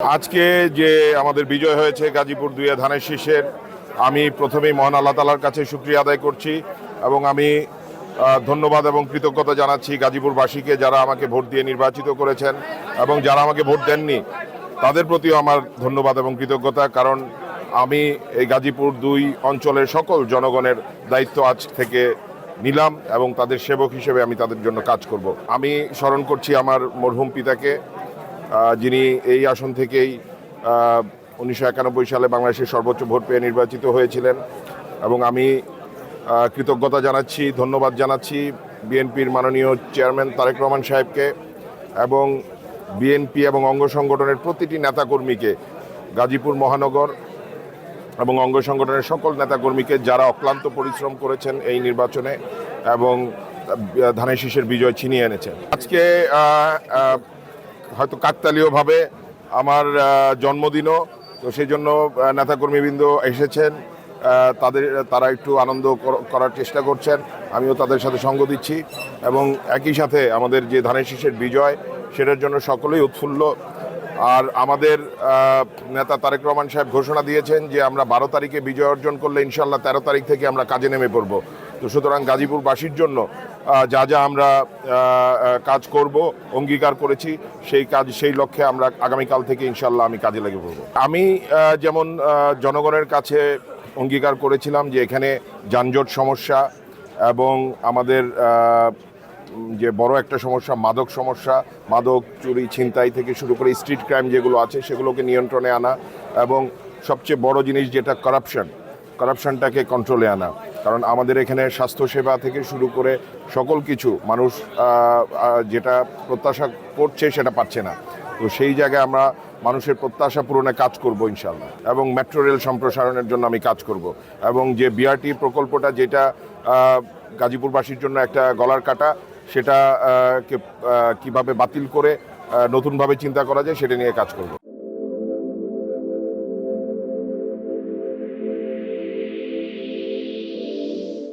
আজকে যে আমাদের বিজয় হয়েছে গাজীপুর ২ ধানের শীষের, আমি প্রথমেই মহান আল্লাহ তাআলার কাছে শুকরিয়া আদায় করছি এবং আমি ধন্যবাদ এবং কৃতজ্ঞতা জানাচ্ছি গাজীপুরবাসীকে, যারা আমাকে ভোট দিয়ে নির্বাচিত করেছেন এবং যারা আমাকে ভোট দেননি তাদের প্রতিও আমার ধন্যবাদ এবং কৃতজ্ঞতা। কারণ আমি এই গাজীপুর ২ অঞ্চলের সকল জনগণের দায়িত্ব আজ থেকে নিলাম এবং তাদের সেবক হিসেবে আমি তাদের জন্য কাজ করব। আমি স্মরণ করছি আমার মরহুম পিতাকে, যিনি এই আসন থেকেই 1991 সালে বাংলাদেশের সর্বোচ্চ ভোট পেয়ে নির্বাচিত হয়েছিলেন। এবং আমি কৃতজ্ঞতা জানাচ্ছি, ধন্যবাদ জানাচ্ছি বিএনপির মাননীয় চেয়ারম্যান তারেক রহমান সাহেবকে এবং বিএনপি এবং অঙ্গ সংগঠনের প্রতিটি নেতাকর্মীকে, গাজীপুর মহানগর এবং অঙ্গ সংগঠনের সকল নেতাকর্মীকে, যারা অক্লান্ত পরিশ্রম করেছেন এই নির্বাচনে এবং ধানের শীষের বিজয় ছিনিয়ে এনেছেন। আজকে হয়তো কাকতালীয়ভাবে আমার জন্মদিনও, তো সেই জন্য নেতাকর্মীবৃন্দ এসেছেন, তারা একটু আনন্দ করার চেষ্টা করছেন, আমিও তাদের সাথে সঙ্গ দিচ্ছি এবং একই সাথে আমাদের যে ধানের শীষের বিজয় সেটার জন্য সকলেই উৎফুল্ল। আর আমাদের নেতা তারেক রহমান সাহেব ঘোষণা দিয়েছেন যে আমরা 12 তারিখে বিজয় অর্জন করলে ইনশাল্লাহ 13 তারিখ থেকে আমরা কাজে নেমে পড়ব। তো সুতরাং গাজীপুরবাসীর জন্য যা যা আমরা কাজ করব অঙ্গীকার করেছি, সেই লক্ষ্যে আমরা আগামীকাল থেকে ইনশাল্লাহ আমি কাজে লেগে পড়ব। আমি যেমন জনগণের কাছে অঙ্গীকার করেছিলাম যে এখানে যানজট সমস্যা এবং আমাদের যে বড় একটা সমস্যা মাদক চুরি ছিনতাই থেকে শুরু করে স্ট্রিট ক্রাইম যেগুলো আছে সেগুলোকে নিয়ন্ত্রণে আনা এবং সবচেয়ে বড় জিনিস যেটা কারাপশনটাকে কন্ট্রোলে আনা। কারণ আমাদের এখানে স্বাস্থ্যসেবা থেকে শুরু করে সকল কিছু মানুষ যেটা প্রত্যাশা করছে সেটা পাচ্ছে না। তো সেই জায়গায় আমরা মানুষের প্রত্যাশা পূরণে কাজ করব ইনশাল্লাহ। এবং মেট্রো রেল সম্প্রসারণের জন্য আমি কাজ করব এবং যে বিআরটি প্রকল্পটা, যেটা গাজীপুরবাসীর জন্য একটা গলার কাটা, সেটা কিভাবে বাতিল করে নতুনভাবে চিন্তা করা যায় সেটা নিয়ে কাজ করব।